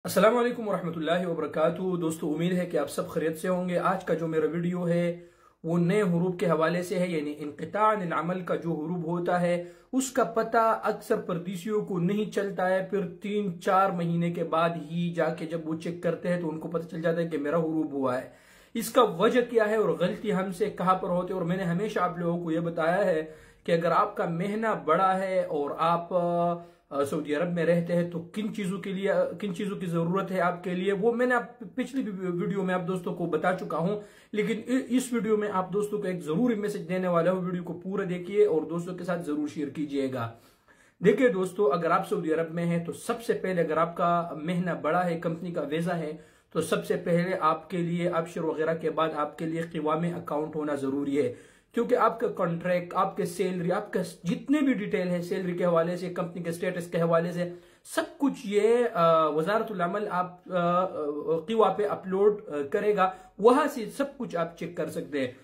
अस्सलाम वालेकुम वरहमतुल्लाहि वबरकातुहू। दोस्तों, उम्मीद है कि आप सब खैरियत से होंगे। आज का जो मेरा वीडियो है वो नए हुरूफ के हवाले से है, यानी इनक़िता अनिल अमल का जो हुरूफ होता है उसका पता अक्सर परदेसियों को नहीं चलता है। फिर 3-4 महीने के बाद ही जाके जब वो चेक करते हैं तो उनको पता चल जाता है कि मेरा हुरूफ हुआ है। इसका वजह क्या है और गलती हमसे कहाँ पर होती है। और मैंने हमेशा आप लोगों को यह बताया है कि अगर आपका महीना बड़ा है और आप सऊदी अरब में रहते हैं तो किन चीजों के लिए, किन चीजों की जरूरत है आपके लिए, वो मैंने पिछली वीडियो में आप दोस्तों को बता चुका हूं। लेकिन इस वीडियो में आप दोस्तों को एक जरूरी मैसेज देने वाला हूं। वीडियो को पूरा देखिए और दोस्तों के साथ जरूर शेयर कीजिएगा। देखिए दोस्तों, अगर आप सऊदी अरब में हैं तो सबसे पहले, अगर आपका महीना बड़ा है, कंपनी का वीजा है, तो सबसे पहले आपके लिए अबशर वगैरह के बाद आपके लिए क़िवामे अकाउंट होना जरूरी है। क्योंकि आपका कॉन्ट्रैक्ट, आपके सैलरी, आपका जितने भी डिटेल है सैलरी के हवाले से, कंपनी के स्टेटस के हवाले से, सब कुछ ये वजारतुल अमल आप क़िवा पे अपलोड करेगा। वहां से सब कुछ आप चेक कर सकते हैं।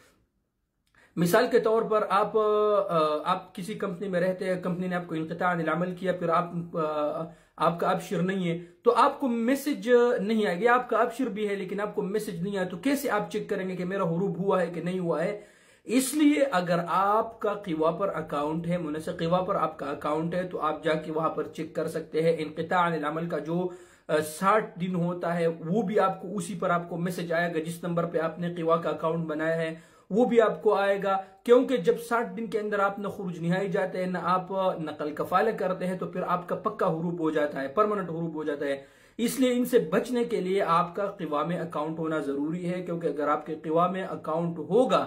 मिसाल के तौर पर आप किसी कंपनी में रहते हैं, कंपनी ने आपको इनक़िता अनिल अमल किया, फिर आपका अबशिर नहीं है तो आपको मैसेज नहीं आएगा। आपका अबशिर भी है लेकिन आपको मैसेज नहीं आया, तो कैसे आप चेक करेंगे कि मेरा हुरूफ हुआ है कि नहीं हुआ है। इसलिए अगर आपका क़िवा पर अकाउंट है, मुनस्सिक़ क़िवा पर आपका अकाउंट है, तो आप जाके वहां पर चेक कर सकते हैं। इनक़िता अनिल अमल का जो 60 दिन होता है वो भी आपको उसी पर आपको मैसेज आएगा। जिस नंबर पे आपने क़िवा का अकाउंट बनाया है वो भी आपको आएगा। क्योंकि जब 60 दिन के अंदर आप न खुरूज निहाई जाते हैं, न आप नकल कफाले करते हैं, तो फिर आपका पक्का हुरूफ हो जाता है, परमानेंट हुरूफ हो जाता है। इसलिए इनसे बचने के लिए आपका क़िवा में अकाउंट होना जरूरी है। क्योंकि अगर आपके क़िवा में अकाउंट होगा,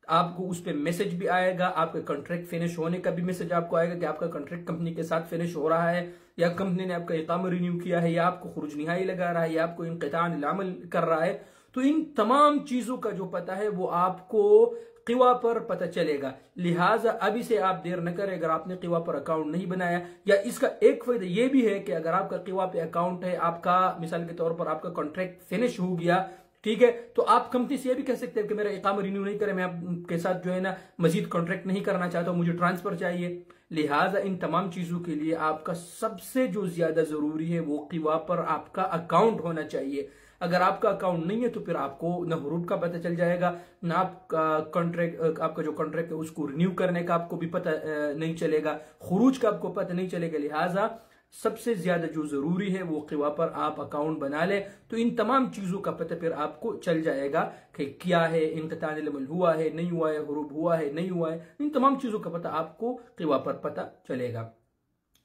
आपको उस पर मैसेज भी आएगा, आपके कॉन्ट्रैक्ट फिनिश होने का भी मैसेज आपको आएगा कि आपका कॉन्ट्रैक्ट कंपनी के साथ फिनिश हो रहा है, या कंपनी ने आपका इकामा रिन्यू किया है, या आपको खुरूज निहाई लगा रहा है, या आपको इनक़िता अनिल अमल कर रहा है। तो इन तमाम चीजों का जो पता है वो आपको क़िवा पर पता चलेगा। लिहाजा अभी से आप देर न करें। अगर आपने क़िवा पर अकाउंट नहीं बनाया, या इसका एक फायदा यह भी है कि अगर आपका क़िवा पे अकाउंट है, आपका मिसाल के तौर पर आपका कॉन्ट्रैक्ट फिनिश हो गया, ठीक है, तो आप कंपनी से यह भी कह सकते हैं कि मेरा इकामा रिन्यू नहीं करे, मैं आपके साथ जो है ना मजीद कॉन्ट्रैक्ट नहीं करना चाहता हूं, मुझे ट्रांसफर चाहिए। लिहाजा इन तमाम चीजों के लिए आपका सबसे जो ज्यादा जरूरी है वो क़िवा पर आपका अकाउंट होना चाहिए। अगर आपका अकाउंट नहीं है तो फिर आपको न हुरूफ का पता चल जाएगा, न आपका कॉन्ट्रैक्ट, आपका जो कॉन्ट्रैक्ट है उसको रिन्यू करने का आपको भी पता नहीं चलेगा, खुरूज का आपको पता नहीं चलेगा। लिहाजा सबसे ज्यादा जो जरूरी है वो क़िवा पर आप अकाउंट बना ले, तो इन तमाम चीजों का पता फिर आपको चल जाएगा कि क्या है, इनक़िता अनिल अमल हुआ है नहीं हुआ है, हुरूफ हुआ है नहीं हुआ है। इन तमाम चीजों का पता आपको क़िवा पर पता चलेगा।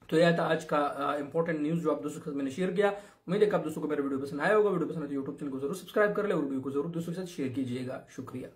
तो यह था आज का इंपॉर्टेंट न्यूज जो आप दोस्तों के साथ मैंने शेयर किया। उम्मीद है कि आप दोस्तों को मेरा वीडियो पसंद आया होगा। वीडियो पसंद है तो यूट्यूब चैनल को जरूर सब्सक्राइब कर ले और वीडियो को जरूर दोस्तों के साथ शेयर कीजिएगा। शुक्रिया।